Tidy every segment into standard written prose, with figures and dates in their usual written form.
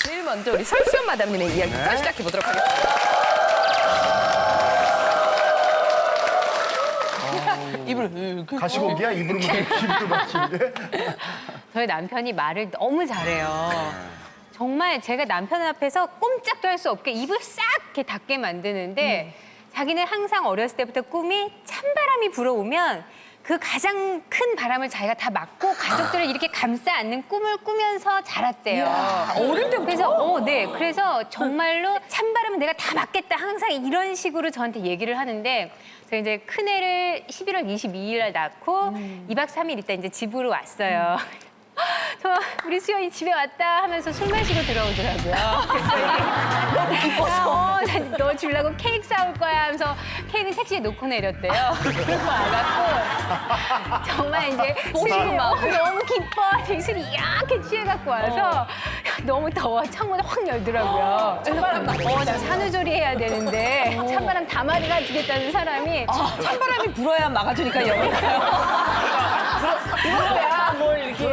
제일 먼저 우리 설수연 마담님의 이야기부터 시작해보도록 하겠습니다. 입을 가시고기야? 입으로 맞추는 게? 저희 남편이 말을 너무 잘해요. 정말 제가 남편 앞에서 꼼짝도 할 수 없게 입을 싹 이렇게 닫게 만드는데 자기는 항상 어렸을 때부터 꿈이 찬바람이 불어오면 그 가장 큰 바람을 자기가 다 막고 가족들을 이렇게 감싸 안는 꿈을 꾸면서 자랐대요. 어릴 때부터? 그래서 네, 그래서 정말로 찬바람은 내가 다 막겠다 항상 이런 식으로 저한테 얘기를 하는데 제가 이제 큰애를 11월 22일 날 낳고 2박 3일 있다 이제 집으로 왔어요. 저 우리 수연이 집에 왔다 하면서 술 마시고 들어오더라고요. 너무 기뻐서. 너 주려고 케이크 사올 거야 하면서 케이크 택시에 놓고 내렸대요. 그리고 와갖고 정말 이제 술이 너무 기뻐. 되게 술이 이렇게 취해갖고 와서 너무 더워. 창문을 확 열더라고요. 찬바람 나 산후조리 해야 되는데 찬바람 다 막아주겠다는 사람이 찬바람이 불어야 막아주니까 열어요. 불어야 뭘 이렇게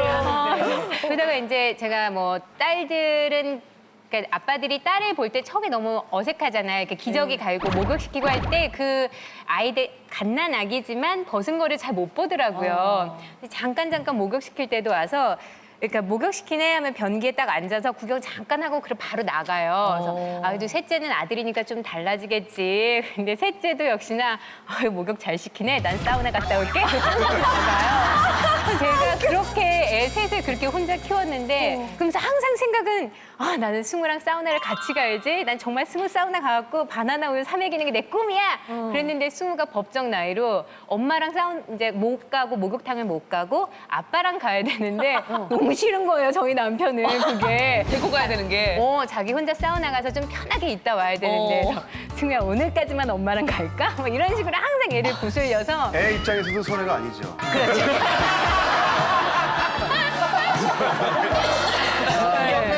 그러다가 이제 제가 뭐 딸들은 그러니까 아빠들이 딸을 볼 때 척이 너무 어색하잖아요. 이렇게 기저귀 갈고 목욕시키고 할 때 그 아이들 갓난 아기지만 벗은 거를 잘 못 보더라고요. 잠깐 목욕시킬 때도 와서 그러니까 목욕시키네 하면 변기에 딱 앉아서 구경 잠깐 하고 그럼 바로 나가요. 그래서 아, 그래도 셋째는 아들이니까 좀 달라지겠지. 근데 셋째도 역시나 목욕 잘 시키네. 난 사우나 갔다 올게. 나가요. 제가 그렇게 애 셋을 그렇게 혼자 키웠는데 그러면서 항상 생각은 아, 나는 승우랑 사우나를 같이 가야지. 난 정말 승우 사우나 가갖고 바나나 우유 사 먹이는 게 내 꿈이야. 그랬는데 승우가 법정 나이로 엄마랑 이제 못 가고 목욕탕을 못 가고 아빠랑 가야 되는데 너무 싫은 거예요. 저희 남편은 그게. 데리고 가야 되는 게. 자기 혼자 사우나 가서 좀 편하게 있다 와야 되는데 그래서 승우야 오늘까지만 엄마랑 갈까? 뭐 이런 식으로 항상 애를 구슬려서 애 입장에서도 손해가 아니죠.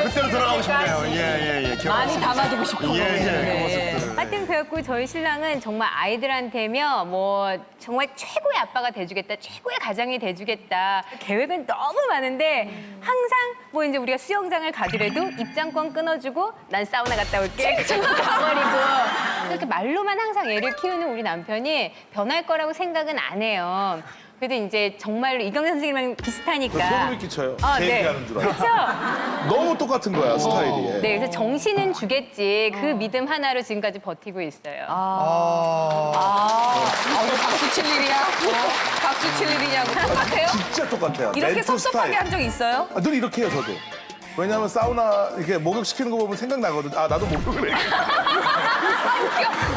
그때로 돌아가고 싶네요. 예. 많이 담아두고 싶은 거예요. 그 모습들을. 하여튼 그래갖고 저희 신랑은 정말 아이들한테며 뭐 정말 최고의 아빠가 돼주겠다, 최고의 가장이 돼주겠다. 계획은 너무 많은데 항상 뭐 이제 우리가 수영장을 가더라도 입장권 끊어주고 난 사우나 갔다 올게. 가버리고 그렇게 말로만 항상 애를 키우는 우리 남편이 변할 거라고 생각은 안 해요. 그래도 이제 정말로 이경재 선생님이랑 비슷하니까. 소름이 끼쳐요. 제 네. 얘기하는 줄 알고. 그렇죠? 너무 똑같은 거야, 스타일이. 네, 그래서 정신은 주겠지. 그 믿음 하나로 지금까지 버티고 있어요. 오늘 박수 칠 일이야? 박수 칠 일이냐고. 똑같아요? 진짜 똑같아요. 이렇게 멘토 섭섭하게 스타일. 한 적 있어요? 아, 늘 이렇게 해요, 저도. 왜냐하면 사우나 이렇게 목욕시키는 거 보면 생각나거든. 아, 나도 목욕을 해.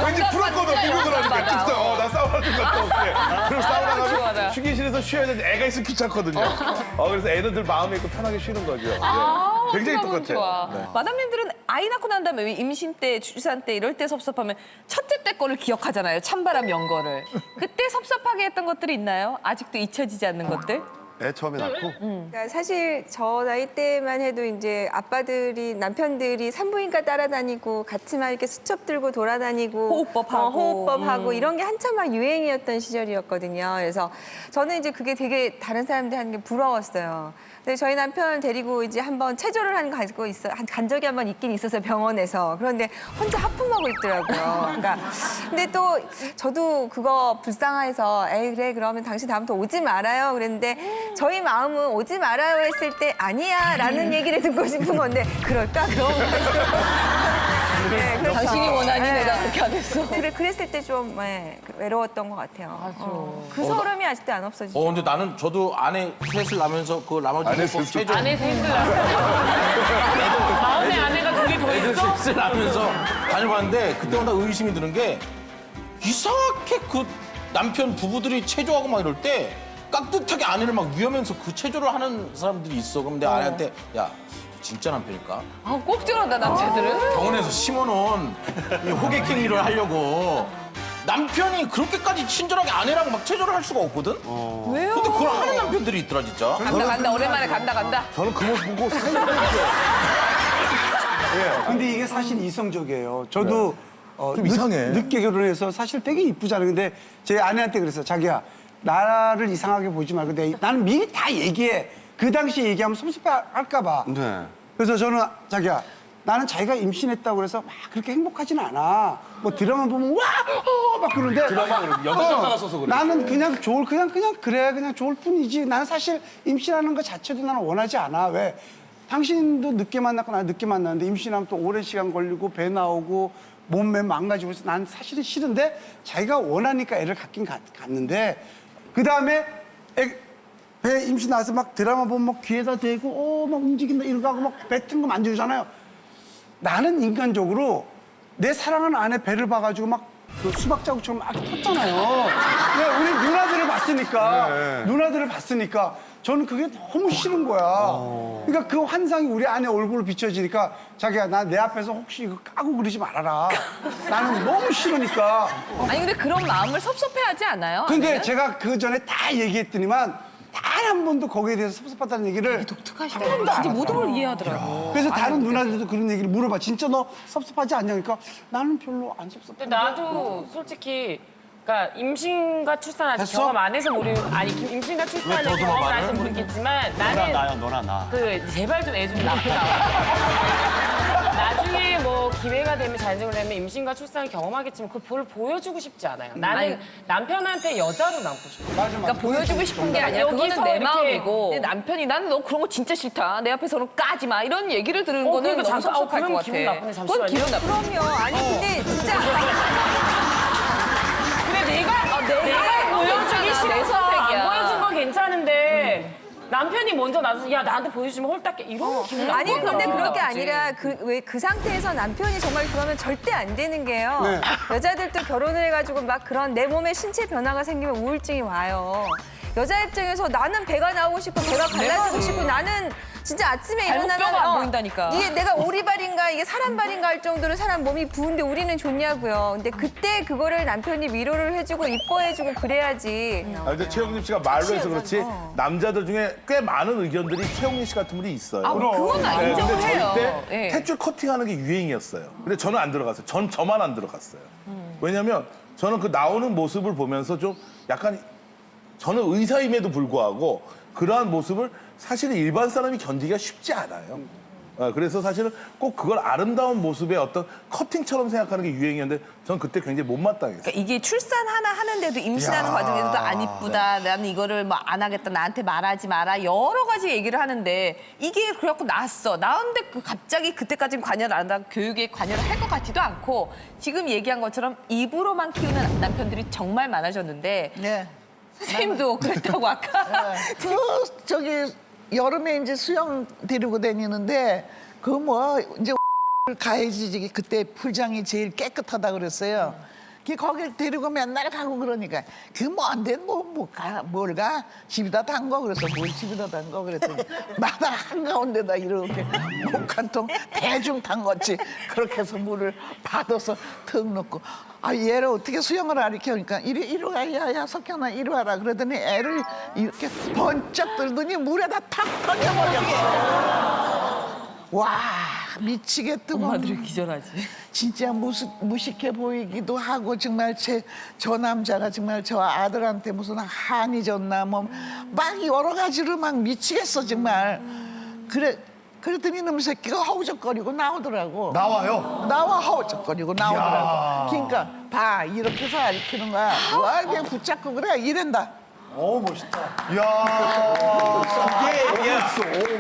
왠지 부럽거든, 목욕을 하니까. 진짜, 나 사우나 좀 갔다 올게. 그럼 사우나 가면 휴게실에서 쉬어야 되는데 애가 있으면 귀찮거든요. 그래서 애들 마음에 있고 편하게 쉬는 거죠. 예. 굉장히 너무 똑같아요. 좋아. 네. 마담님들은 아이 낳고 난 다음에 임신 때, 출산 때 이럴 때 섭섭하면 첫째 때 거를 기억하잖아요. 찬바람 연 거를. 그때 섭섭하게 했던 것들이 있나요? 아직도 잊혀지지 않는 것들? 애 처음에 낳고 그러니까 사실 저 나이 때만 해도 이제 아빠들이 남편들이 산부인과 따라다니고 같이 막 이렇게 수첩 들고 돌아다니고 호흡법하고. 호흡법하고 이런 게 한참 막 유행이었던 시절이었거든요. 그래서 저는 이제 그게 되게 다른 사람들 하는 게 부러웠어요. 근데 저희 남편을 데리고 이제 한번 체조를 간 적이 한번 있긴 있었어요, 병원에서. 그런데 혼자 하품하고 있더라고요. 그러니까 근데 또 저도 그거 불쌍해서 에이 그래 그러면 당신 다음부터 오지 말아요 그랬는데 저희 마음은 오지 말아요 했을 때 아니야 라는 얘기를 듣고 싶은 건데 그럴까 그럼 네, 그렇죠. 당신이 원하니 네. 내가 그렇게 하겠어. 그랬을 때 좀 외로웠던 것 같아요. 그 서름이 아직도 안 없어지죠. 근데 저도 아내 셋을 낳으면서 그 나머지 아내 셋을 셋을 체조 아내 셋을 마음에 아내가 두 개 더 애들 있어? 셋을 낳으면서 다녀봤는데 그때마다 의심이 드는 게 이상하게 그 남편 부부들이 체조하고 막 이럴 때 깍듯하게 아내를 막 위하면서 그 체조를 하는 사람들이 있어. 그럼 내가 아내한테 야 진짜 남편일까? 꼭 저런다, 남자들은. 병원에서 심어놓은 이 호객행 일을 하려고 남편이 그렇게까지 친절하게 아내랑 막 체조를 할 수가 없거든? 왜요? 근데 그걸 하는 남편들이 있더라 진짜. 간다, 오랜만에 간다. 저는 그 모습 보고 살려버렸어요. 근데 이게 사실 이성적이에요. 저도 좀 이상해. 늦게 결혼해서 사실 되게 이쁘잖아요. 근데 제 아내한테 그랬어요. 자기야, 나를 이상하게 보지 말고 나는 미리 다 얘기해. 그 당시 얘기하면 섭섭할까 봐. 네. 그래서 저는 자기야, 나는 자기가 임신했다고 그래서 막 그렇게 행복하지는 않아. 뭐 드라마 보면 막 그러는데 드라마 영상가가 써서 그래. 나는 그냥 그냥 좋을 뿐이지. 나는 사실 임신하는 것 자체도 나는 원하지 않아. 왜? 당신도 늦게 만났고 나는 늦게 만났는데 임신하면 또 오랜 시간 걸리고 배 나오고 몸매 망가지고 해서 난 사실은 싫은데 자기가 원하니까 애를 갖긴 갖는데 그다음에 배 임신 나서 막 드라마 보면 막 귀에다 대고 막 움직인다 이런 거 하고 막 뱉은 거 만져주잖아요. 나는 인간적으로 내 사랑하는 아내 배를 봐가지고 막 그 수박 자국처럼 막 텄잖아요. 왜 우리 누나들을 봤으니까 저는 그게 너무 싫은 거야. 그러니까 그 환상이 우리 아내 얼굴로 비춰지니까 자기야 나 내 앞에서 혹시 이거 까고 그러지 말아라. 나는 너무 싫으니까. 아니 근데 그런 마음을 섭섭해하지 않아요? 근데 아내는? 제가 그 전에 다 얘기했더니만 단 한 번도 거기에 대해서 섭섭하다는 얘기를 독특하시다. 진짜 모든 걸 이해하더라고. 그래서 다른 누나들도 그런 얘기를 물어봐. 진짜 너 섭섭하지 않냐? 그러니까 나는 별로 안 섭섭해. 근데 나도 솔직히 그러니까 임신과 출산 아직 됐어? 경험 안 해서 임신과 출산을 경험을 안 해서 모르겠지만 나는 너나 나. 제발 좀 애 좀 낳고 나와. 나중에 뭐 기회가 되면 자연적으로 되면 임신과 출산을 경험하겠지만 그걸 별로 보여주고 싶지 않아요. 나는 남편한테 여자로 남고 싶어. 그러니까 보여주고 싶은 게 아니라 그거는 여기서 내 이렇게 마음이고 근데 남편이 나는 너 그런 거 진짜 싫다. 내 앞에서는 까지 마. 이런 얘기를 들은 거는 그러니까 너무 섭섭할 것 그럼 같아. 기분 나쁘네, 그건 잠시만요. 기분 나쁘네. 그럼요. 아니 근데 진짜 그래 내가 보여주기 괜찮아. 내 싫어서 선택이야. 안 보여준 건 괜찮은데 남편이 먼저 나서서 야 나한테 보여주면 홀딱해 이러면 기분 나쁘다. 아니 근데 그런 게 아니라 그 상태에서 남편이 정말 그러면 절대 안 되는 게요. 네. 여자들도 결혼을 해가지고 막 그런 내 몸에 신체 변화가 생기면 우울증이 와요. 여자 입장에서 나는 배가 나오고 싶고 배가 갈라지고 싶고 나는 진짜 아침에 발목뼈가 일어나면 안 보인다니까. 이게 내가 오리발인가 이게 사람발인가 할 정도로 사람 몸이 부은데 우리는 좋냐고요. 근데 그때 그거를 남편이 위로를 해주고 이뻐해주고 그래야지. 근데 최영림 씨가 말로 해서 그렇지 남자들 중에 꽤 많은 의견들이 최영림 씨 같은 분이 있어요. 아, 그건 네, 인정을 근데 해요. 저희 때 예. 탯줄 커팅하는 게 유행이었어요. 근데 저는 안 들어갔어요. 저만 안 들어갔어요. 왜냐면 저는 그 나오는 모습을 보면서 좀 약간 저는 의사임에도 불구하고 그러한 모습을 사실은 일반 사람이 견디기가 쉽지 않아요. 그래서 사실은 꼭 그걸 아름다운 모습의 어떤 커팅처럼 생각하는 게 유행이었는데 저는 그때 굉장히 못마땅했어요. 그러니까 이게 출산 하나 하는데도 임신하는 과정에서도 안 이쁘다. 나는 이거를 뭐 안 하겠다. 나한테 말하지 마라. 여러 가지 얘기를 하는데 이게 그래갖고 낳았어. 낳았는데 갑자기 그때까지는 관여를 안 하고 교육에 관여를 할 것 같지도 않고 지금 얘기한 것처럼 입으로만 키우는 남편들이 정말 많아졌는데 네. 선생님도 그랬다고 아까. 저기 여름에 이제 수영 데리고 다니는데 그 뭐 이제 가야지 그때 풀장이 제일 깨끗하다 그랬어요. 거길 데리고 맨날 가고 그러니까 그 뭔데 뭘 가? 집에다 담궈 그래서 뭘 집에다 담궈 그랬더니 마당 한가운데다 이렇게 목한통 대충 담궜지. 그렇게 해서 물을 받아서 턱 넣고 아 얘를 어떻게 수영을 가르쳐 그러니까 이리 와 야 석현아 이리 와라 그러더니 애를 이렇게 번쩍 들더니 물에다 탁 던져버렸어. 와 미치겠더군. 엄마들이 기절하지. 진짜 무식해 보이기도 하고 정말 저 남자가 정말 저 아들한테 무슨 한이 졌나 뭐 막 여러 가지로 막 미치겠어 정말. 그랬더니 이놈 새끼가 허우적거리고 나오더라고. 나와요? 나와 허우적거리고 나오더라고. 그러니까 봐 이렇게 해서 가르치는 거야. 와 그냥 붙잡고 그래 이랜다. 멋있다. 이야.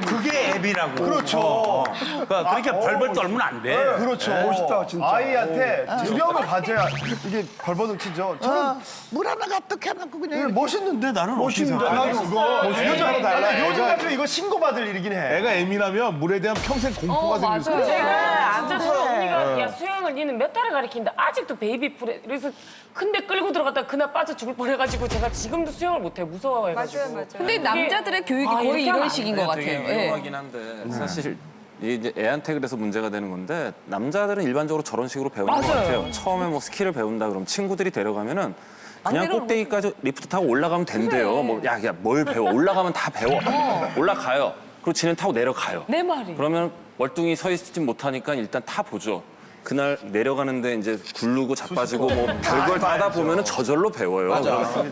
그게 앱이라고. 그렇죠. 그러니까 그렇게 벌벌 떨면 안 돼. 그렇죠. 멋있다, 진짜. 아이한테 두려움을 가져야 이게 벌벌을 치죠. 저는 물 하나 가득 해놓고 그냥 이렇게. 멋있는데 나는 멋있는데 나는 그거 여자로 달라. 요즘 같으면 이거 신고받을 일이긴 해. 애가 예민하면 물에 대한 평생 공포가 생길 수 있어요. 제가 앉아서 언니가 야 수영을 니는 몇 달을 가르친다 아직도 베이비풀에 그래서 근데 끌고 들어갔다 그날 빠져 죽을 뻔해가지고 제가 지금도 수영을 못해 무서워해가지고. 맞아요. 근데 남자들의 교육이 거의 이렇게 하면 이런 안 식인 것 같아요. 되게 예. 위험하긴 한데 사실 이제 애한테 그래서 문제가 되는 건데 남자들은 일반적으로 저런 식으로 배우는 것 같아요. 처음에 뭐 스킬을 배운다 그러면 친구들이 데려가면은 그냥 꼭대기까지 리프트 타고 올라가면 된대요. 뭐 야 뭘 배워? 올라가면 다 배워. 올라가요. 그리고 지는 타고 내려가요. 내 말이. 그러면 월등히 서 있지 못하니까 일단 타 보죠. 그날 내려가는데 이제 굴르고 자빠지고 뭐 별걸 다 하다 보면은 저절로 배워요.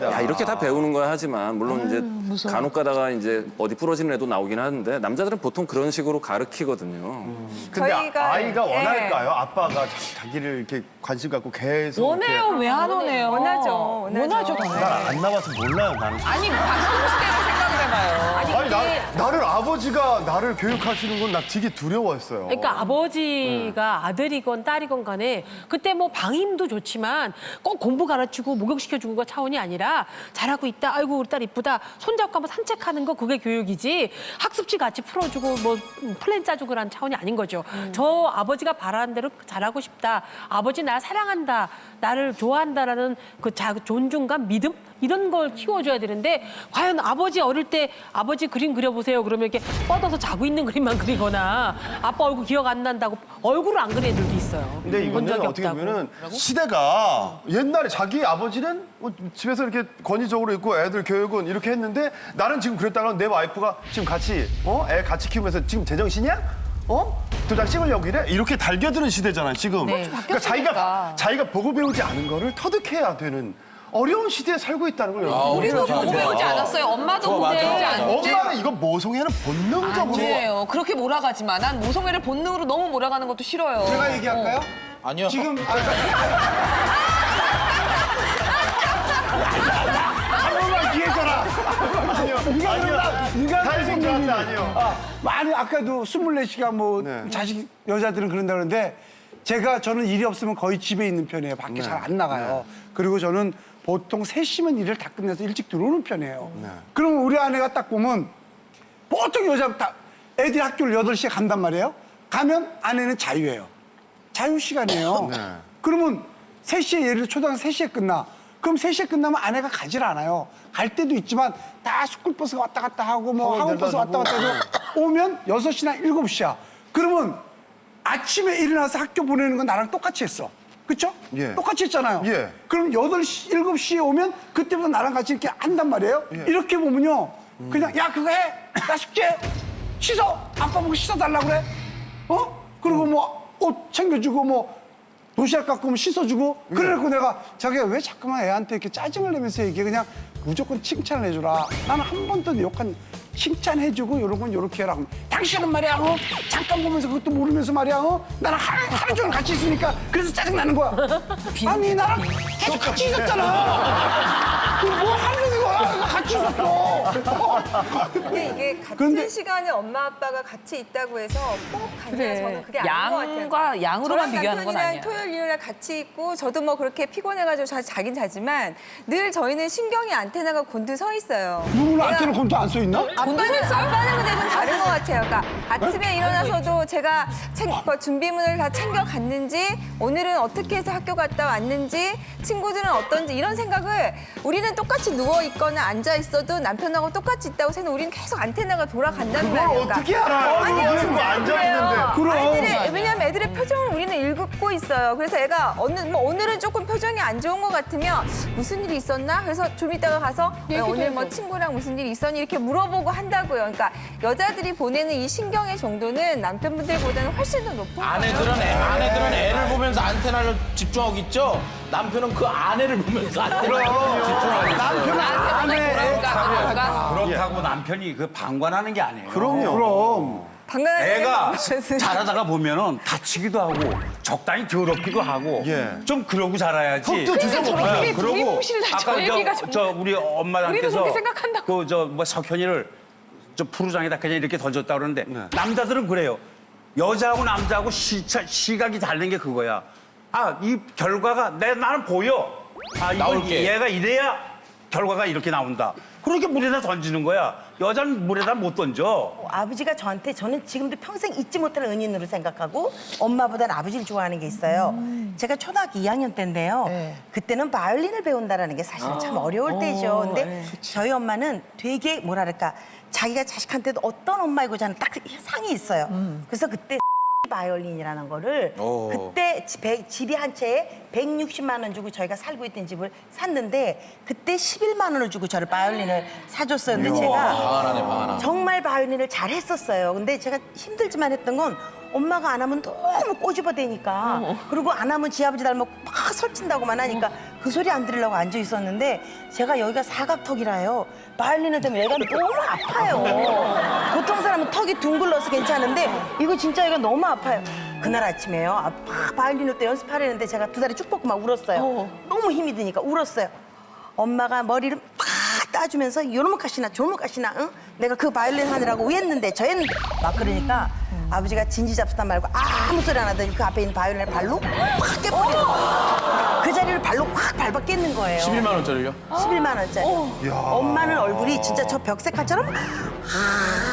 야, 이렇게 다 배우는 거야 하지만 물론 이제 간혹 가다가 이제 어디 부러지는 애도 나오긴 하는데 남자들은 보통 그런 식으로 가르치거든요. 근데 저희가- 아이가 예. 원할까요? 아빠가 자기를 이렇게 관심 갖고 계속 원해요. 왜 안 원해요? 원하죠. 원하죠. 난안 나와서 몰라요, 나는. 아니 박성수 때로 생각을 해봐요. 아니, 나를 아버지가 나를 교육하시는 건 나 되게 두려워했어요. 그러니까 아버지가 아들이건 딸이건 간에 그때 뭐 방임도 좋지만 꼭 공부 가르치고 목욕시켜주는 거 차원이 아니라 잘하고 있다. 아이고 우리 딸 이쁘다. 손잡고 한번 산책하는 거 그게 교육이지. 학습지 같이 풀어주고 뭐 플랜 짜주고 그런 차원이 아닌 거죠. 저 아버지가 바라는 대로 잘하고 싶다. 아버지 나 사랑한다. 나를 좋아한다라는 그 존중감, 믿음 이런 걸 키워줘야 되는데 과연 아버지 어릴 때 아버지 그림 그려보세요. 그러면 이렇게 뻗어서 자고 있는 그림만 그리거나 아빠 얼굴 기억 안 난다고 얼굴을 안 그리는 애들도 있어요. 근데 본 이거는 적이 어떻게 없다고. 보면은 시대가 옛날에 자기 아버지는 뭐 집에서 이렇게 권위적으로 있고 애들 교육은 이렇게 했는데 나는 지금 그랬다가 내 와이프가 지금 같이 애 같이 키우면서 지금 제정신이야? 도장 찍으려고 이래? 이렇게 달겨드는 시대잖아요, 지금. 그러니까 자기가 보고 배우지 않은 거를 터득해야 되는 어려운 시대에 살고 있다는 걸 여러분. 우리도 보고 배우지 않았어요. 엄마도 보고 배우지 않는데. 엄마는 이거 모성애는 본능적으로. 아니에요. 그렇게 몰아가지 마. 난 모성애를 본능으로 너무 몰아가는 것도 싫어요. 제가 얘기할까요? 아니요. 지금 한 번만 기회 줘라. 네가 다이소 좋았다, 아니요. 많이 아까도 24시간 뭐 네. 자식 여자들은 그런다 그러는데 저는 일이 없으면 거의 집에 있는 편이에요. 밖에 잘 안 나가요. 그리고 저는 보통 3시면 일을 다 끝내서 일찍 들어오는 편이에요. 그러면 우리 아내가 딱 보면 보통 여자 다 애들 학교를 8시에 간단 말이에요. 가면 아내는 자유예요. 자유 시간이에요. 그러면 3시에 예를 들어 초등학교 3시에 끝나. 그럼 3시에 끝나면 아내가 가질 않아요. 갈 때도 있지만 다 스쿨버스가 왔다 갔다 하고 뭐 학원버스 왔다 갔다 해도 오면 6시나 7시야. 그러면 아침에 일어나서 학교 보내는 건 나랑 똑같이 했어. 그쵸? 예. 똑같이 했잖아요. 예. 그럼 8시, 7시에 오면 그때부터 나랑 같이 이렇게 한단 말이에요. 이렇게 보면요. 그냥 야 그거 해. 나 숙제. 씻어. 아빠 보고 씻어달라고 그래. 그리고 뭐 옷 챙겨주고 뭐 도시락 갖고 오면 씻어주고 그래갖고 내가 자기가 왜 자꾸만 애한테 이렇게 짜증을 내면서 얘기해. 그냥 무조건 칭찬을 해주라. 나는 한 번도 욕한 칭찬해주고 이런 건 이렇게 해라. 그러면 당신은 말이야 잠깐 보면서 그것도 모르면서 말이야 나랑 하루 종일 같이 있으니까 그래서 짜증나는 거야. 아니 나랑 계속 같이 있었잖아. 뭐 하는 거야. 같이 있었어. 근데 이게 같은 그런데- 시간에 엄마 아빠가 같이 있다고 해서 꼭 같냐 그래. 저는 그게 아닌 것 같아요. 양과 양으로만 저랑 비교하는 건 남편이랑 아니야. 토요일 일요일 같이 있고 저도 뭐 그렇게 피곤해가지고 자긴 자지만 늘 저희는 신경이 안테나가 곤두 서 있어요. 누구 안테나 곤도 안 써 있나? 아빠는 근데 좀 다른 것 같아요. 그러니까 아침에 일어나서도 제가 준비물을 다 챙겨 갔는지 오늘은 어떻게 해서 학교 갔다 왔는지 친구들은 어떤지 이런 생각을 우리는 똑같이 누워 있거나 앉아 있어도 남편하고 똑같이 있다고 생각. 우리는 계속 안테나가 돌아간다는 그걸 거예요. 어떻게 알아요? 아니요, 그걸 진짜 앉아있는데. 그래요. 왜냐면 애들의 표정을 우리는 읽고 있어요. 그래서 애가 오늘은 조금 표정이 안 좋은 것 같으면 무슨 일이 있었나? 그래서 좀 이따가 가서 오늘 뭐 친구랑 무슨 일이 있었니? 이렇게 물어보고 한다고요. 그러니까 여자들이 보내는 이 신경의 정도는 남편분들보다는 훨씬 더 높은 거예요. 아내들은 애를 보면서 안테나를 집중하고 있죠. 남편은 그 아내를 보면서 안테나를 집중하고 있어요. 남편은 그렇다고 남편이 그 방관하는 게 아니에요. 그럼요. 그럼. 애가 자라다가 보면은 다치기도 하고 적당히 더럽기도 하고 예. 좀 그러고 자라야지. 턱도 주워 먹어요. 네, 그러고 미용실을 다 아까 저 얘기가 저 우리 엄마한테서 그렇게 생각한다고. 그 저 뭐 석현이를 저 푸르장에다 그냥 이렇게 던졌다 그러는데 남자들은 그래요. 여자하고 남자하고 시각이 다른 게 그거야. 아, 이 결과가 나는 보여. 아, 이걸 얘가 이래야 결과가 이렇게 나온다. 그렇게 물에다 던지는 거야. 여자는 물에다 못 던져. 아버지가 저는 지금도 평생 잊지 못할 은인으로 생각하고 엄마보다는 아버지를 좋아하는 게 있어요. 제가 초등학교 2학년 때인데요. 그때는 바이올린을 배운다라는 게 사실은 참 어려울 때죠. 근데 저희 엄마는 되게 뭐랄까 자기가 자식한테도 어떤 엄마이고자 하는 딱 상이 있어요. 그래서 그때 바이올린이라는 거를 그때 집이 한 채에 160만 원 주고 저희가 살고 있던 집을 샀는데 그때 11만 원을 주고 저를 바이올린을 사줬었는데 제가 정말 바이올린을 잘 했었어요. 근데 제가 힘들지만 했던 건 엄마가 안 하면 너무 꼬집어대니까 그리고 안 하면 지 아버지 닮고 막 설친다고만 하니까 그 소리 안 들으려고 앉아 있었는데 제가 여기가 사각턱이라요. 바이올린을 대면 얘가 너무 아파요. 보통 사람은 턱이 둥글러서 괜찮은데 이거 진짜 얘가 너무 아파요. 그날 아침에요. 막 바이올린을 때 연습하려는데 제가 두 다리 쭉 뻗고 막 울었어요. 너무 힘이 드니까 울었어요. 엄마가 머리를 막 따주면서 요놈의 가시나 저놈의 가시나 응? 내가 그 바이올린 하느라고 했는데 저 했는데 막 그러니까 아버지가 진지잡수단 말고 아무 소리 안 하더니 그 앞에 있는 바이올린을 발로 확 깨버리는 거예요. 그 자리를 발로 확 밟아 깼는 거예요. 11만 원짜리요? 11만 원짜리. 엄마는 얼굴이 진짜 저 벽색칼처럼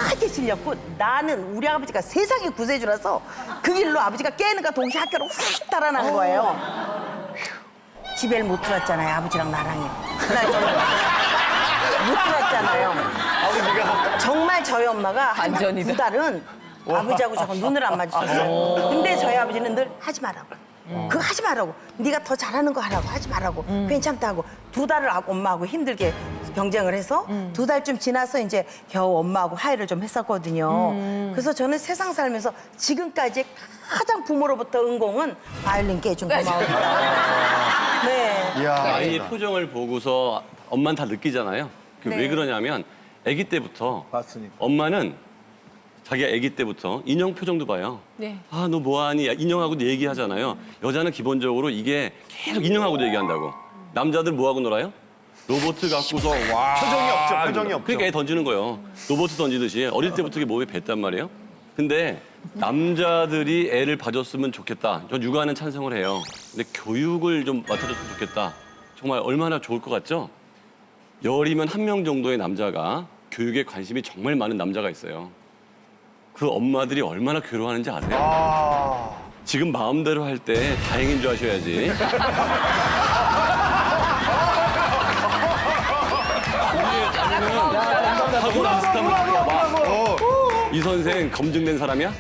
하게 질렸고 나는 우리 아버지가 세상에 구세주라서 그 길로 아버지가 깨는가 동시에 학교로 휙 달아난 거예요. 집에를 못 들었잖아요, 아버지랑 나랑이. 그날 저녁 못 들었잖아요. 아버지가 정말 저희 엄마가 한 반전이다. 두 달은 아버지하고 저하고 눈을 안 마주쳤어요. 근데 저희 아버지는 늘 하지 말라고. 그거 하지 말라고. 네가 더 잘하는 거 하라고. 하지 말라고. 괜찮다고. 두 달을 엄마하고 힘들게 경쟁을 해서 두 달쯤 지나서 이제 겨우 엄마하고 화해를 좀 했었거든요. 그래서 저는 세상 살면서 지금까지 가장 부모로부터 은공은 바이올린 깨준 고마워요. 네. 이야. 아이의 표정을 보고서 엄마는 다 느끼잖아요. 그 왜 그러냐면 아기 때부터 봤으니까. 엄마는 자기가 아기 때부터 인형 표정도 봐요. 네. 아, 너 뭐하니? 인형하고도 얘기하잖아요. 여자는 기본적으로 이게 계속 인형하고도 얘기한다고. 남자들 뭐하고 놀아요? 로봇 갖고서 와. 표정이 없죠, 표정이 없죠. 그러니까 애 던지는 거예요. 로봇 던지듯이 어릴 때부터 그게 몸에 뱄단 말이에요. 근데 남자들이 애를 봐줬으면 좋겠다. 전 육아는 찬성을 해요. 근데 교육을 좀 맡아줬으면 좋겠다. 정말 얼마나 좋을 것 같죠? 열이면 한 명 정도의 남자가 교육에 관심이 정말 많은 남자가 있어요. 그 엄마들이 얼마나 괴로워하는지 아세요? 아. 지금 마음대로 할 때 다행인 줄 아셔야지. 하고 나서 이 선생 검증된 사람이야?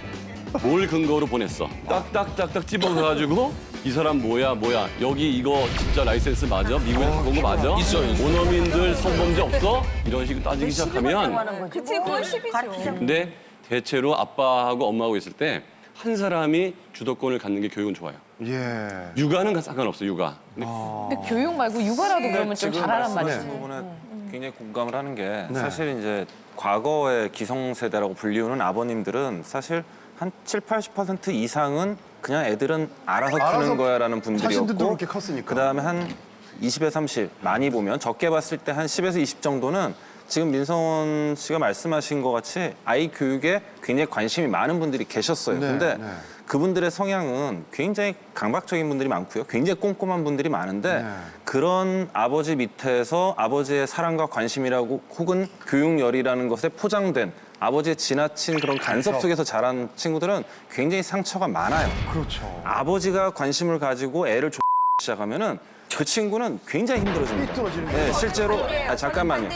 뭘 근거로 보냈어? 딱딱딱딱 집어가지고 이 사람 뭐야 여기 이거 진짜 라이센스 맞아? 미국에서 갖고 온 거 맞아? 있어요. 원어민들 성범죄 없어? 이런 식으로 따지기 시작하면 그치, 그건 10이죠. 근데 대체로 아빠하고 엄마하고 있을 때 한 사람이 주도권을 갖는 게 교육은 좋아요. 예. 육아는 상관없어, 육아. 근데 근데 교육 말고 육아라도 그러면 좀 지금 잘하란 말씀하신 말이지. 부분에 굉장히 공감을 하는 게 네. 사실 이제 과거의 기성세대라고 불리우는 아버님들은 사실 한 70~80% 이상은 그냥 애들은 알아서 알아서 크는 거야라는 자신들도 분들이었고 그렇게 컸으니까. 그다음에 한 20에 30 많이 보면 적게 봤을 때 한 10에서 20 정도는 지금 민성원 씨가 말씀하신 것 같이 아이 교육에 굉장히 관심이 많은 분들이 계셨어요. 네, 근데 네. 그분들의 성향은 굉장히 강박적인 분들이 많고요. 굉장히 꼼꼼한 분들이 많은데 네. 그런 아버지 밑에서 아버지의 사랑과 관심이라고 혹은 교육열이라는 것에 포장된 아버지의 지나친 그런 간섭 속에서 자란 친구들은 굉장히 상처가 많아요. 그렇죠. 아버지가 관심을 가지고 애를 시작하면은 그 친구는 굉장히 힘들어집니다. 삐뚤어지는 거죠. 네, 실제로 잠깐만요.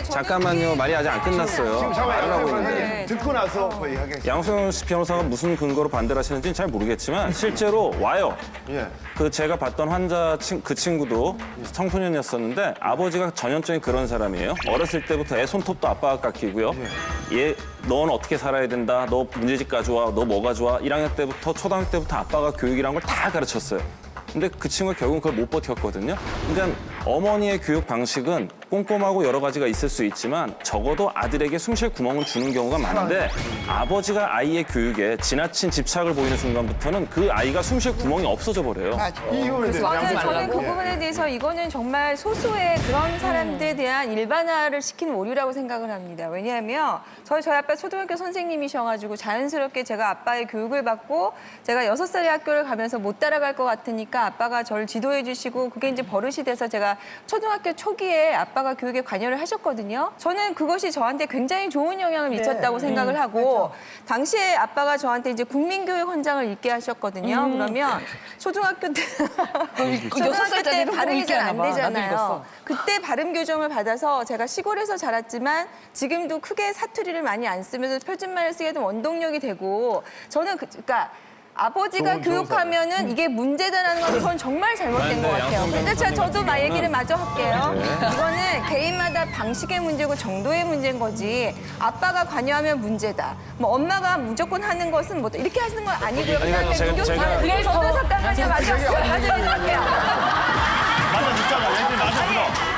잠깐만요. 말이 아직 안 끝났어요. 지금 말을 하고 있는데. 듣고 나서 얘기하겠습니다. 양승현 씨 변호사가 무슨 근거로 반대를 하시는지는 잘 모르겠지만 실제로 와요. 예. 그 제가 봤던 환자 그 친구도 청소년이었었는데 아버지가 전형적인 그런 사람이에요. 어렸을 때부터 애 손톱도 아빠가 깎이고요. 얘 넌 어떻게 살아야 된다. 너 문제집 가져와. 너 뭐가 좋아. 1학년 때부터 초등학교 때부터 아빠가 교육이란 걸 다 가르쳤어요. 근데 그 친구가 결국은 그걸 못 버텼거든요. 그러니까 어머니의 교육 방식은 꼼꼼하고 여러 가지가 있을 수 있지만 적어도 아들에게 숨쉴 구멍을 주는 경우가 많은데 아버지가 아이의 교육에 지나친 집착을 보이는 순간부터는 그 아이가 숨쉴 구멍이 없어져 버려요. 이거에 대해서 맞아요. 양승 저는 그 예. 부분에 대해서 이거는 정말 소수의 그런 사람들에 대한 일반화를 시키는 오류라고 생각을 합니다. 왜냐하면 저희 아빠 초등학교 선생님이셔가지고 자연스럽게 제가 아빠의 교육을 받고 제가 6살에 학교를 가면서 못 따라갈 것 같으니까 아빠가 저를 지도해 주시고 그게 이제 버릇이 돼서 제가 초등학교 초기에 아빠가 교육에 관여를 하셨거든요. 저는 그것이 저한테 굉장히 좋은 영향을 미쳤다고 생각을 하고 당시에 아빠가 저한테 이제 국민교육 헌장을 읽게 하셨거든요. 그러면 초등학교 때 초등학교 때 발음이 잘 안 되잖아요. 그때 발음 교정을 받아서 제가 시골에서 자랐지만 지금도 크게 사투리를 많이 안 쓰면서 표준말을 쓰게 된 원동력이 되고 저는 그러니까 아버지가 좋은 교육하면은 이게 문제다라는 건 그건 정말 잘못된 것 같아요. 근데 저도 막 얘기를 마저 할게요. 이거는 개인마다 방식의 문제고 정도의 문제인 거지. 아빠가 관여하면 문제다. 뭐 엄마가 무조건 하는 것은 뭐 이렇게 하시는 건 아니고요. 그러니까 제가 저도 잠깐만요. 맞아주세요. 맞아줬잖아. 애들 맞아줘.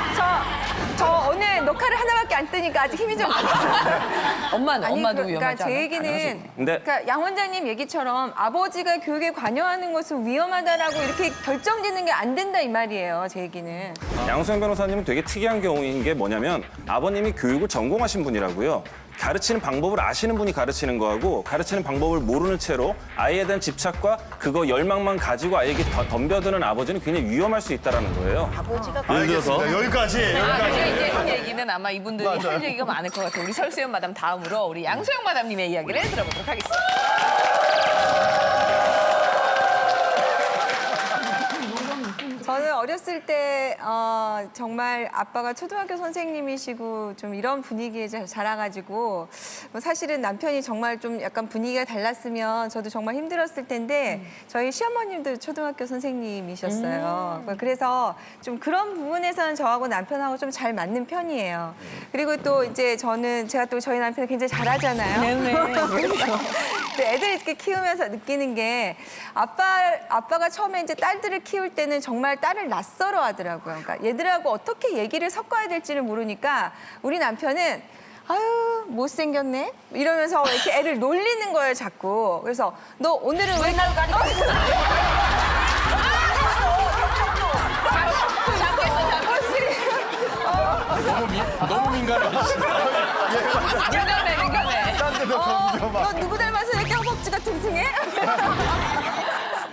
저 오늘 녹화를 하나밖에 안 뜨니까 아직 힘이 좀 엄마도 그러니까 위험하지 제 않아? 얘기는 근데- 그러니까 양 원장님 얘기처럼 아버지가 교육에 관여하는 것은 위험하다라고 이렇게 결정짓는 게 안 된다 이 말이에요. 제 얘기는. 양수영 변호사님은 되게 특이한 경우인 게 뭐냐면 아버님이 교육을 전공하신 분이라고요. 가르치는 방법을 아시는 분이 가르치는 거하고 가르치는 방법을 모르는 채로 아이에 대한 집착과 그거 열망만 가지고 아이에게 덤벼드는 아버지는 굉장히 위험할 수 있다는 거예요. 아버지가 예를 들어서 알겠습니다. 여기까지. 제가 여기까지. 이제 한 얘기는 아마 이분들이 할 얘기가 많을 것 같아요. 우리 설수연 마담 다음으로 우리 양소영 마담님의 이야기를 들어보도록 하겠습니다. 저는 어렸을 때 정말 아빠가 초등학교 선생님이시고 좀 이런 분위기에 자라가지고 뭐 사실은 남편이 정말 좀 약간 분위기가 달랐으면 저도 정말 힘들었을 텐데 저희 시어머님도 초등학교 선생님이셨어요. 그래서 좀 그런 부분에서는 저하고 남편하고 좀 잘 맞는 편이에요. 그리고 또 이제 제가 또 저희 남편을 굉장히 잘하잖아요. 그래서 애들 이렇게 키우면서 느끼는 게 아빠가 처음에 이제 딸들을 키울 때는 정말 딸을 낯설어 하더라고요. 그러니까 얘들하고 어떻게 얘기를 섞어야 될지를 모르니까 우리 남편은 아유 못생겼네 이러면서 이렇게 애를 놀리는 거예요 자꾸. 그래서 너 오늘은 왜 날 가리고 너무 민감해. 민감해. 딴데도 덤벼봐. 너 누구 닮아서 이렇게 허벅지가 퉁퉁해?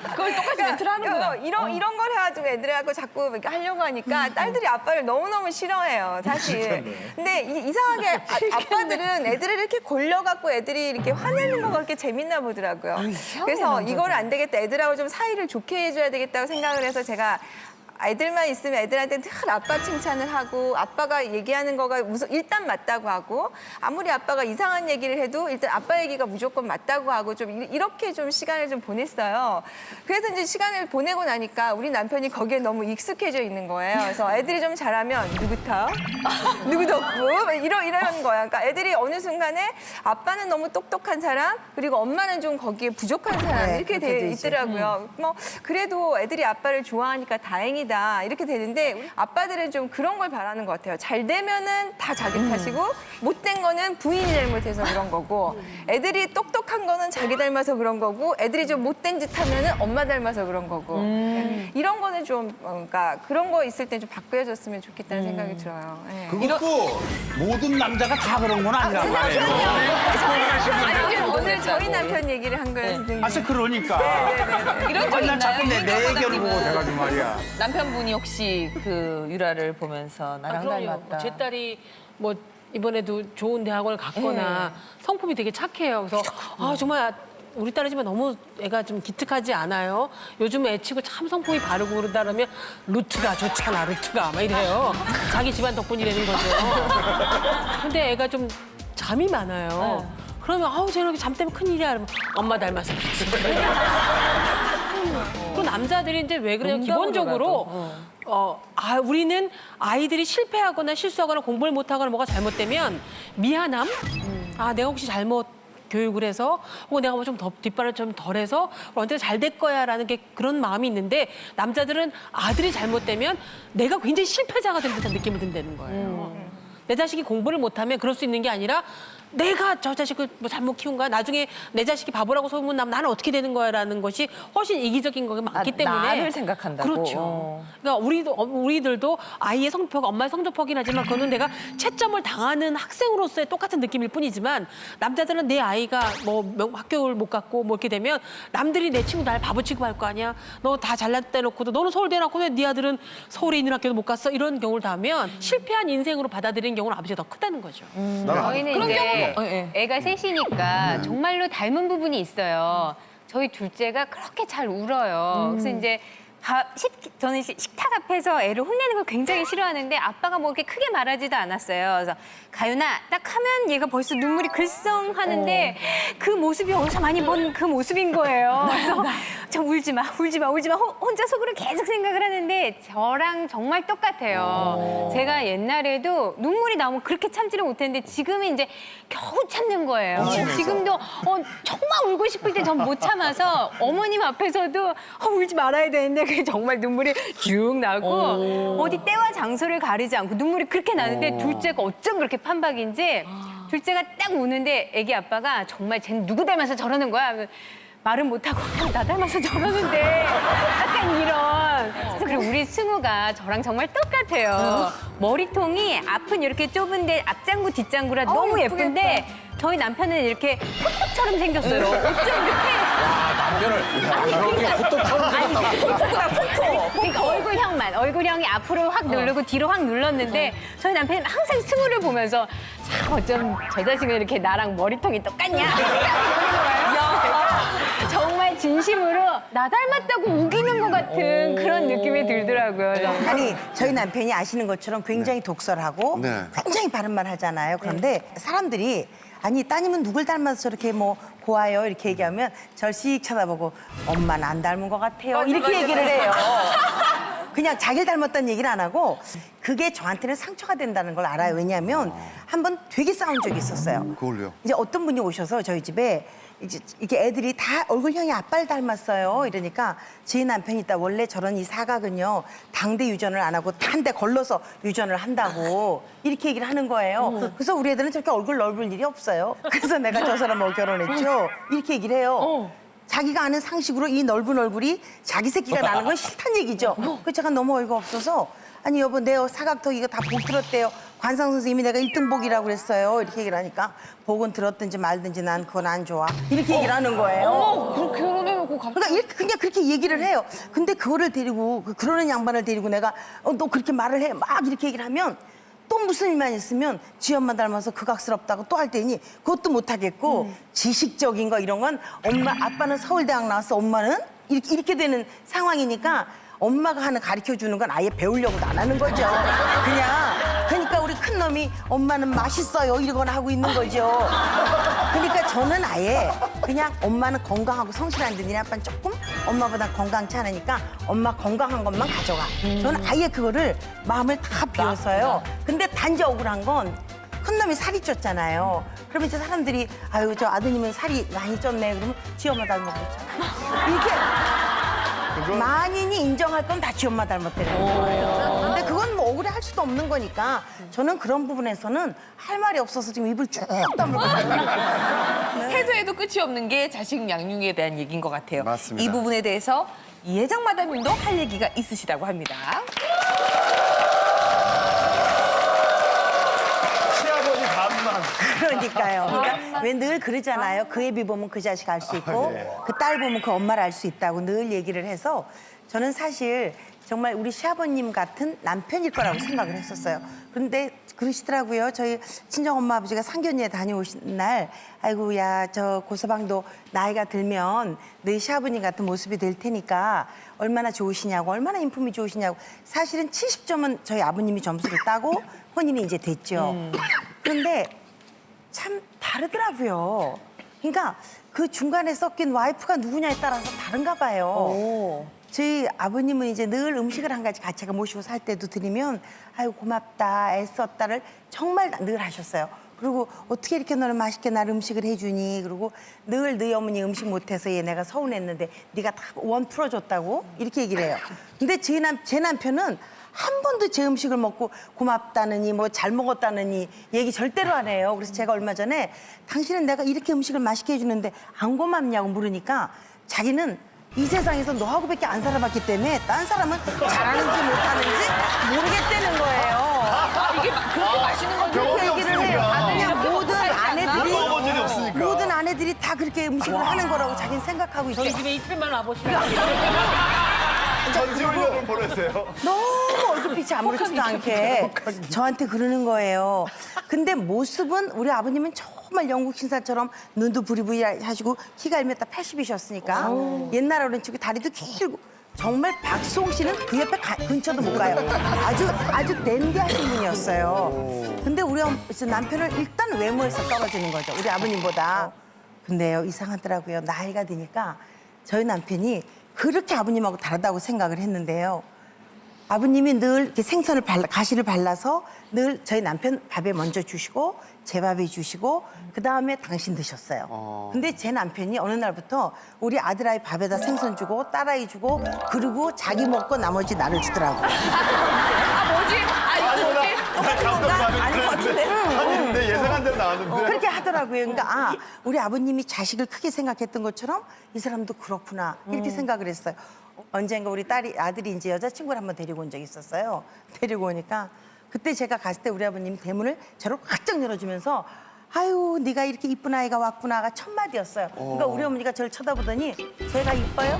그걸 똑같이 멘트를 하는구나. 이런 걸 해가지고 애들하고 자꾸 이렇게 하려고 하니까 딸들이 아빠를 너무너무 싫어해요, 사실. 근데 이상하게 아빠들은 애들을 이렇게 골려갖고 애들이 이렇게 화내는 거가 그렇게 재밌나 보더라고요. 그래서 이걸 안 되겠다, 애들하고 좀 사이를 좋게 해줘야 되겠다고 생각을 해서 제가 애들만 있으면 애들한테 늘 아빠 칭찬을 하고 아빠가 얘기하는 거가 일단 맞다고 하고 아무리 아빠가 이상한 얘기를 해도 일단 아빠 얘기가 무조건 맞다고 하고 좀 이렇게 좀 시간을 좀 보냈어요. 그래서 이제 시간을 보내고 나니까 우리 남편이 거기에 너무 익숙해져 있는 거예요. 그래서 애들이 좀 잘하면 누구 탓? 누구 덕분? 이런 거야. 그러니까 애들이 어느 순간에 아빠는 너무 똑똑한 사람 그리고 엄마는 좀 거기에 부족한 사람 이렇게 돼 있더라고요. 뭐 그래도 애들이 아빠를 좋아하니까 다행이다. 이렇게 되는데 아빠들은 좀 그런 걸 바라는 것 같아요. 잘 되면은 다 자기 탓이고 못된 거는 부인이 잘못해서 그런 거고 애들이 똑똑한 거는 자기 닮아서 그런 거고 애들이 좀 못된 짓 하면은 엄마 닮아서 그런 거고 이런 거는 좀 그러니까 그런 거 있을 때 좀 바꾸어졌으면 좋겠다는 생각이 들어요. 네. 그것도 모든 남자가 다 그런 건 아니란 말이에요. 아니, 오늘 저희 남편 얘기를 한 거예요, 선생님. 아, 그러니까. 이런 적 난 있나요? 자꾸 내 얘기를 보고 돼가지고 말이야. 남편분이 혹시 그 유라를 보면서 나랑 그럼요. 닮았다. 제 딸이 뭐 이번에도 좋은 대학원을 갔거나 성품이 되게 착해요. 그래서 아 정말 우리 딸이지만 너무 애가 좀 기특하지 않아요? 요즘 애 치고 참 성품이 바르고 그러다 그러면 루트가 좋잖아, 루트가 막 이래요. 자기 집안 덕분이라는 거죠. 근데 애가 좀 잠이 많아요. 그러면 아우 쟤는 잠 때문에 큰일이야. 그러면 엄마 닮아서 그렇지. 그 남자들이 이제 왜 그러냐면 기본적으로 우리는 아이들이 실패하거나 실수하거나 공부를 못하거나 뭐가 잘못되면 미안함? 내가 혹시 잘못 교육을 해서 혹은 내가 뭐 좀 뒷발을 좀 덜해서 언제 잘 될 거야라는 게 그런 마음이 있는데 남자들은 아들이 잘못되면 내가 굉장히 실패자가 된 듯한 느낌이 든다는 거예요. 내 자식이 공부를 못하면 그럴 수 있는 게 아니라 내가 저 자식을 뭐 잘못 키운 거야. 나중에 내 자식이 바보라고 소문나면 나는 어떻게 되는 거야라는 것이 훨씬 이기적인 거가 많기 때문에 나를 생각한다고. 그렇죠. 그러니까 우리들도 아이의 성표가 엄마의 성적표긴 하지만 그거는 내가 채점을 당하는 학생으로서의 똑같은 느낌일 뿐이지만 남자들은 내 아이가 뭐 학교를 못 갔고 뭐 이렇게 되면 남들이 내 친구 날 바보 취급할 거 아니야. 너 다 잘났다 해놓고도 너는 서울대 해놓고 왜 네 아들은 서울에 있는 학교도 못 갔어? 이런 경우를 다 하면 실패한 인생으로 받아들이는 경우는 아버지가 더 크다는 거죠. 저희는 이제 예. 애가 셋이니까 정말로 닮은 부분이 있어요. 저희 둘째가 그렇게 잘 울어요. 그래서 이제 저는 식탁 앞에서 애를 혼내는 걸 굉장히 싫어하는데 아빠가 뭐 이렇게 크게 말하지도 않았어요. 그래서 가윤아 딱 하면 얘가 벌써 눈물이 글썽하는데 그 모습이 어디서 많이 본 그 모습인 거예요. 그래서 저 울지 마. 혼자 속으로 계속 생각을 하는데 저랑 정말 똑같아요. 제가 옛날에도 눈물이 나오면 그렇게 참지를 못했는데 지금은 이제 겨우 참는 거예요. 지금도 정말 울고 싶을 때 전 못 참아서 어머님 앞에서도 울지 말아야 되는데 그게 정말 눈물이 쭉 나고 어디 때와 장소를 가리지 않고 눈물이 그렇게 나는데 둘째가 어쩜 그렇게 판박인지 둘째가 딱 우는데 애기 아빠가 정말 쟤는 누구 닮아서 저러는 거야? 말은 못하고 나 닮아서 저러는데 약간 이런. 그리고 우리 승우가 저랑 정말 똑같아요. 머리통이 앞은 이렇게 좁은데 앞장구 뒷장구라 너무 예쁜데 저희 남편은 이렇게 호떡처럼 생겼어요. 어쩜 이렇게. 남편을 호떡처럼 생겼다고. 그러니까 얼굴형만, 얼굴형이 앞으로 확 누르고 뒤로 확 눌렀는데 저희 남편은 항상 승우를 보면서 참 어쩜 저 자식은 이렇게 나랑 머리통이 똑같냐? 정말 진심으로 나 닮았다고 우기는 것 같은 그런 느낌이 들더라고요. 아니 저희 남편이 아시는 것처럼 굉장히 독설하고 네. 굉장히 바른 말 하잖아요. 그런데 사람들이 아니 따님은 누굴 닮아서 저렇게 뭐 고와요 이렇게 얘기하면 절 씩 쳐다보고 엄마는 안 닮은 것 같아요 이렇게 얘기를 해요. 그냥 자기를 닮았다는 얘기를 안 하고 그게 저한테는 상처가 된다는 걸 알아요. 왜냐하면 한번 되게 싸운 적이 있었어요. 그걸로요? 이제 어떤 분이 오셔서 저희 집에 이제 이게 애들이 다 얼굴형이 아빠를 닮았어요. 이러니까 제 남편이 있다 원래 저런 이 사각은요 당대 유전을 안 하고 한 대 걸러서 유전을 한다고 이렇게 얘기를 하는 거예요. 그래서 우리 애들은 저렇게 얼굴 넓을 일이 없어요. 그래서 내가 저 사람하고 결혼했죠. 이렇게 얘기를 해요. 자기가 아는 상식으로 이 넓은 얼굴이 자기 새끼가 나는 건 싫다는 얘기죠. 그래서 제가 너무 어이가 없어서 아니 여보 내 사각턱 이거 다 복 들었대요. 관상 선생님이 내가 1등 복이라고 그랬어요. 이렇게 얘기를 하니까 복은 들었든지 말든지 난 그건 안 좋아. 이렇게 얘기를 하는 거예요. 그럼 결혼해놓고 그러니까 이렇게 그냥 그렇게 얘기를 해요. 근데 그거를 데리고 그러는 양반을 데리고 내가 너 그렇게 말을 해. 막 이렇게 얘기를 하면 또 무슨 일만 있으면 지 엄마 닮아서 극악스럽다고 또 할 테니 그것도 못 하겠고 지식적인 거 이런 건 엄마 아빠는 서울대학 나왔어. 엄마는 이렇게 되는 상황이니까 엄마가 하는 가르쳐주는 건 아예 배우려고도 안 하는 거죠. 그러니까 우리 큰 놈이 엄마는 맛있어요 이러거나 하고 있는 거죠. 그러니까 저는 아예 그냥 엄마는 건강하고 성실한 데 니네 아빠는 조금 엄마보다 건강치 않으니까 엄마 건강한 것만 가져가. 저는 아예 그거를 마음을 다 비워서요. 근데 단지 억울한 건 큰 놈이 살이 쪘잖아요. 그러면 이제 사람들이 아유 저 아드님은 살이 많이 쪘네. 그러면 지 엄마 닮은 거잖아. 이게 만인이 인정할 건 다 지 엄마 닮았다는 거예요. 근데 그건 뭐 억울해 할 수도 없는 거니까 저는 그런 부분에서는 할 말이 없어서 지금 입을 쭉 다물고 해도 해도 끝이 없는 게 자식 양육에 대한 얘기인 것 같아요. 맞습니다. 이 부분에 대해서 이혜정 마담님도 할 얘기가 있으시다고 합니다. 시아버지 반만. 그러니까요. 그러니까 왜 늘 그러잖아요. 그 애비 보면 그 자식 알 수 있고 그 딸 보면 그 엄마를 알 수 있다고 늘 얘기를 해서 저는 사실 정말 우리 시아버님 같은 남편일 거라고 생각을 했었어요. 그런데 그러시더라고요. 저희 친정엄마 아버지가 상견례 다녀오신 날 아이고 야 저 고서방도 나이가 들면 너희 시아버님 같은 모습이 될 테니까 얼마나 좋으시냐고 얼마나 인품이 좋으시냐고 사실은 70점은 저희 아버님이 점수를 따고 혼인이 이제 됐죠. 그런데 참 다르더라고요. 그러니까 그 중간에 섞인 와이프가 누구냐에 따라서 다른가 봐요. 저희 아버님은 이제 늘 음식을 한 가지 같이 모시고 살 때도 드리면 아유 고맙다 애썼다를 정말 늘 하셨어요. 그리고 어떻게 이렇게 너는 맛있게 날 음식을 해주니 그리고 늘 너희 어머니 음식 못해서 얘 내가 서운했는데 네가 다 원 풀어줬다고 이렇게 얘기를 해요. 근데 제 남편은 한 번도 제 음식을 먹고 고맙다느니 뭐 잘 먹었다느니 얘기 절대로 안 해요. 그래서 제가 얼마 전에 당신은 내가 이렇게 음식을 맛있게 해주는데 안 고맙냐고 물으니까 자기는 이 세상에서 너하고밖에 안 살아봤기 때문에 딴 사람은 잘하는지 못하는지 모르겠다는 거예요. 이게 그렇게 맛있는 건지 그렇게 얘기를 해요. 그냥 먹어본 적이 없으니까. 모든 아내들이 다 그렇게 음식을 하는 거라고 자기는 생각하고 있어요. 저희 집에 이틀만 와보시면 전지훈련을 보내세요. 너무 얼굴빛이 아무렇지도 않게 저한테 그러는 거예요. 근데 모습은 우리 아버님은 정말 영국 신사처럼 눈도 부리부리 하시고 키가 1m 80이셨으니까 옛날 어른치고 다리도 길고 정말 박수홍 씨는 그 옆에 근처도 못 가요. 아주 댄디하신 분이었어요. 근데 우리 남편은 일단 외모에서 떨어지는 거죠. 우리 아버님보다. 근데요, 이상하더라고요. 나이가 드니까 저희 남편이 그렇게 아버님하고 다르다고 생각을 했는데요. 아버님이 늘 이렇게 가시를 발라서 늘 저희 남편 밥에 먼저 주시고 제 밥에 주시고 그다음에 당신 드셨어요. 근데 제 남편이 어느 날부터 우리 아들아이 밥에다 생선 주고 딸아이 주고 그리고 자기 먹고 나머지 나를 주더라고요. 뭐지? 이거 뭐지? 아닌 것 같은데? 아닌데 예상한 대로 나왔는데. 그렇게 하더라고요. 그러니까 우리 아버님이 자식을 크게 생각했던 것처럼 이 사람도 그렇구나 이렇게 생각을 했어요. 언젠가 우리 아들이 이제 여자친구를 한번 데리고 온 적이 있었어요. 데리고 오니까 그때 제가 갔을 때 우리 아버님이 대문을 저를 활짝 열어주면서 아유 네가 이렇게 이쁜 아이가 왔구나가 첫 마디였어요. 그러니까 우리 어머니가 저를 쳐다보더니 제가 이뻐요?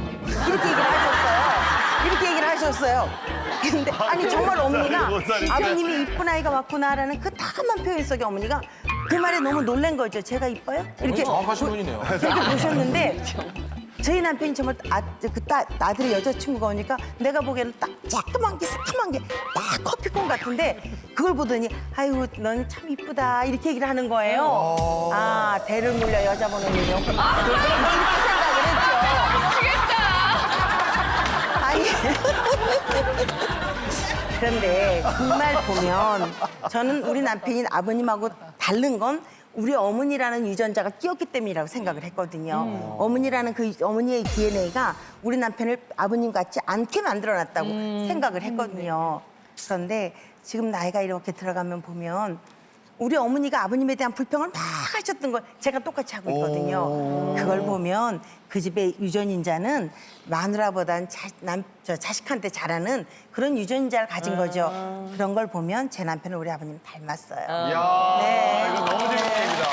이렇게 얘기를 하셨어요. 근데 아니 정말 어머니가 아버님이 이쁜 아이가 왔구나라는 그 다감한 표현 속에 어머니가 그 말에 너무 놀란 거죠. 제가 이뻐요? 이렇게 정확하신 분이네요. 그렇게 보셨는데 저희 남편이 정말 아들의 여자친구가 오니까 내가 보기에는 딱 새까만 게 딱 커피콩 같은데 그걸 보더니 아유 넌 참 이쁘다 이렇게 얘기를 하는 거예요. 아 대를 물려 여자 보는 일이었구나. 이렇게 생각을 했죠. 아니 그런데 그 말 보면 저는 우리 남편이 아버님하고 다른 건 우리 어머니라는 유전자가 끼었기 때문이라고 생각을 했거든요. 어머니라는 그 어머니의 DNA가 우리 남편을 아버님 같지 않게 만들어놨다고 생각을 했거든요. 그런데 지금 나이가 이렇게 들어가면 보면 우리 어머니가 아버님에 대한 불평을 막 하셨던 걸 제가 똑같이 하고 있거든요. 그걸 보면 그 집의 유전인자는 마누라보단 자식한테 잘하는 그런 유전인자를 가진 거죠. 그런 걸 보면 제 남편은 우리 아버님 닮았어요. 이야, 이거 너무 재밌는 얘기다.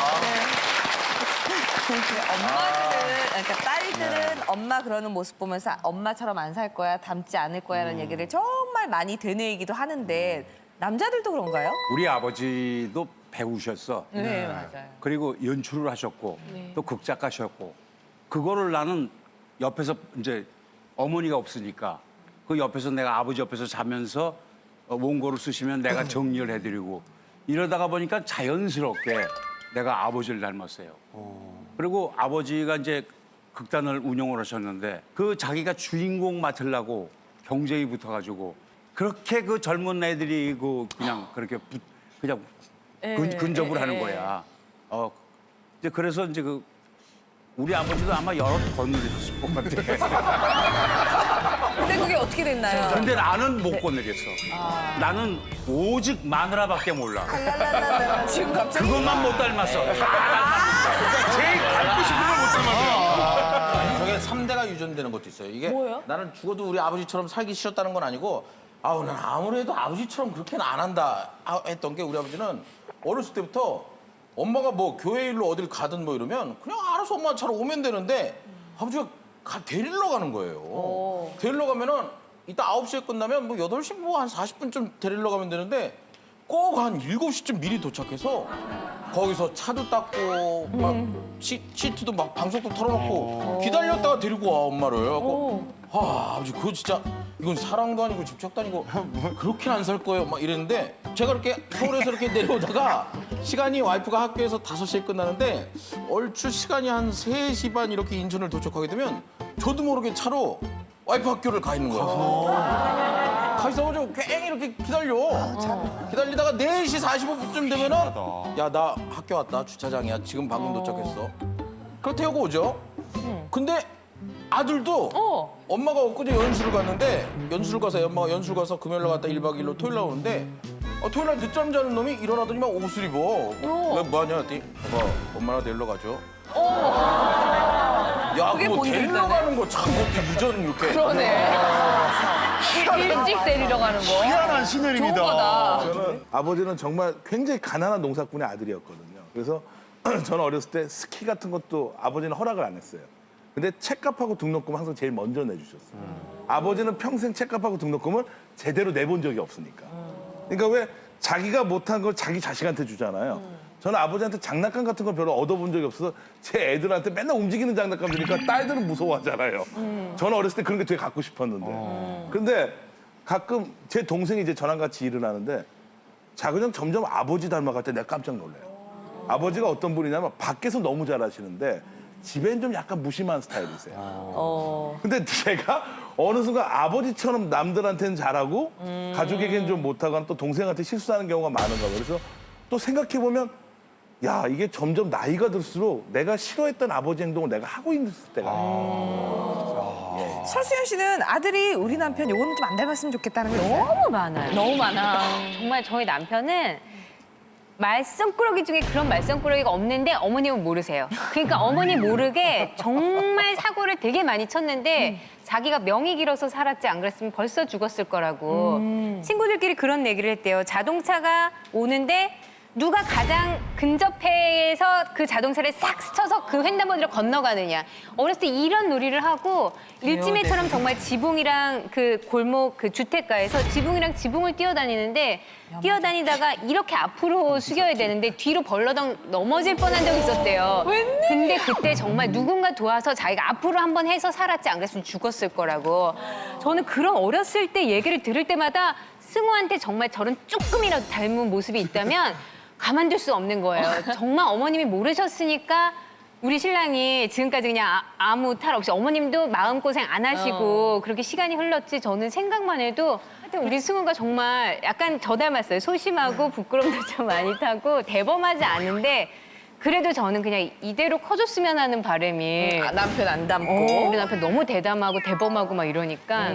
엄마들은, 그러니까 딸들은 엄마 그러는 모습 보면서 엄마처럼 안 살 거야, 닮지 않을 거야라는 얘기를 정말 많이 되뇌이기도 하는데 남자들도 그런가요? 우리 아버지도 배우셨어. 네, 맞아요. 그리고 연출을 하셨고 또 극작가셨고 그거를 나는 옆에서 이제 어머니가 없으니까 그 옆에서 내가 아버지 옆에서 자면서 원고를 쓰시면 내가 정리를 해드리고 이러다가 보니까 자연스럽게 내가 아버지를 닮았어요. 그리고 아버지가 이제 극단을 운영을 하셨는데 그 자기가 주인공 맡으려고 경쟁이 붙어가지고 그렇게 그 젊은 애들이 그냥 그렇게 그냥 근접을 하는 거야. 이제 그래서 이제 우리 아버지도 아마 여러 번 건드렸을 것 같아. 근데 그게 어떻게 됐나요? 근데 나는 못 건드렸어. 나는 오직 마누라밖에 몰라. 지금 갑자기 그것만 못 닮았어. 제일 닮고 싶은 걸 못 닮았어. 저게 3대가 유전되는 것도 있어요. 이게 뭐예요? 나는 죽어도 우리 아버지처럼 살기 싫었다는 건 아니고 아우 난 아무래도 아버지처럼 그렇게는 안 한다 했던 게 우리 아버지는 어렸을 때부터 엄마가 뭐 교회 일로 어딜 가든 뭐 이러면 그냥 알아서 엄마처럼 오면 되는데 아버지가 데리러 가는 거예요. 데리러 가면은 이따 9시에 끝나면 뭐 8시 뭐 한 40분쯤 데리러 가면 되는데 꼭 한 7시쯤 미리 도착해서 거기서 차도 닦고 막 시트도 막 방석도 털어놓고 기다렸다가 데리고 와 엄마를. 아버지 그거 진짜 이건 사랑도 아니고 집착도 아니고 그렇게는 안 살 거예요 막 이랬는데 제가 이렇게 서울에서 이렇게 내려오다가 시간이 와이프가 학교에서 5시에 끝나는데 얼추 시간이 한 3시 반 이렇게 인천을 도착하게 되면 저도 모르게 차로 와이프 학교를 가 있는 거예요. 가 있어가지고 괜히 이렇게 기다려. 기다리다가 4시 45분쯤 되면은 야 나 학교 왔다 주차장이야 지금 방금 도착했어. 그럼 태우고 오죠. 근데 아들도 엄마가 엊그제 연수를 갔는데 연수를 가서 엄마가 연수를 가서 금요일날 갔다 1박 2일로 토요일날 오는데 토요일날 늦잠 자는 놈이 일어나더니 막 옷을 입어. 왜 뭐하냐 했더니 봐봐 엄마랑 데리러 가죠. 야 그거 데리러 가는 거 참 그것도 유전 이렇게. 그러네. 일찍 데리러 가는 거. 희한한 시내림이다. 좋은 거다. 저는 아버지는 정말 굉장히 가난한 농사꾼의 아들이었거든요. 그래서 저는 어렸을 때 스키 같은 것도 아버지는 허락을 안 했어요. 근데 책값하고 등록금 항상 제일 먼저 내주셨어요. 아버지는 평생 책값하고 등록금을 제대로 내본 적이 없으니까. 그러니까 왜 자기가 못한 걸 자기 자식한테 주잖아요. 저는 아버지한테 장난감 같은 걸 별로 얻어본 적이 없어서 제 애들한테 맨날 움직이는 장난감 주니까 딸들은 무서워하잖아요. 저는 어렸을 때 그런 게 되게 갖고 싶었는데. 근데 가끔 제 동생이 이제 저랑 같이 일을 하는데 작은 형 점점 아버지 닮아갈 때 내가 깜짝 놀래요. 아버지가 어떤 분이냐면 밖에서 너무 잘하시는데 집엔 좀 약간 무심한 스타일이세요. 근데 제가 어느 순간 아버지처럼 남들한테는 잘하고 가족에게는 좀 못하고 또 동생한테 실수하는 경우가 많은가 봐요. 그래서 또 생각해보면 야 이게 점점 나이가 들수록 내가 싫어했던 아버지 행동을 내가 하고 있는 때가 설수연 씨는 아들이 우리 남편 요거는 좀 안 닮았으면 좋겠다는 게 있어요? 너무 많아요. 너무 많아. 정말 저희 남편은 말썽꾸러기 중에 그런 말썽꾸러기가 없는데 어머님은 모르세요. 그러니까 어머니 모르게 정말 사고를 되게 많이 쳤는데 자기가 명이 길어서 살았지 안 그랬으면 벌써 죽었을 거라고. 친구들끼리 그런 얘기를 했대요. 자동차가 오는데 누가 가장 근접해서 그 자동차를 싹 스쳐서 그 횡단보도를 건너가느냐. 어렸을 때 이런 놀이를 하고 일지매처럼 정말 지붕이랑 그 골목 그 주택가에서 지붕이랑 지붕을 뛰어다니는데 뛰어다니다가 이렇게 앞으로 숙여야 되는데 뒤로 벌러덩 넘어질 뻔한 적이 있었대요. 근데 그때 정말 누군가 도와서 자기가 앞으로 한번 해서 살았지 안 그랬으면 죽었을 거라고. 저는 그런 어렸을 때 얘기를 들을 때마다 승우한테 정말 저런 조금이라도 닮은 모습이 있다면 가만둘 수 없는 거예요. 정말 어머님이 모르셨으니까 우리 신랑이 지금까지 그냥 아무 탈 없이 어머님도 마음고생 안 하시고 그렇게 시간이 흘렀지 저는 생각만 해도 하여튼 우리 승우가 정말 약간 저 닮았어요. 소심하고 부끄럼도 좀 많이 타고 대범하지 않은데 그래도 저는 그냥 이대로 커줬으면 하는 바람이 남편 안 닮고. 우리 남편 너무 대담하고 대범하고 막 이러니까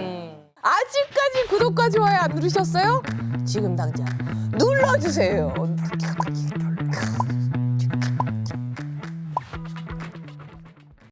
아직까지 구독과 좋아요 안 누르셨어요? 지금 당장 눌러주세요.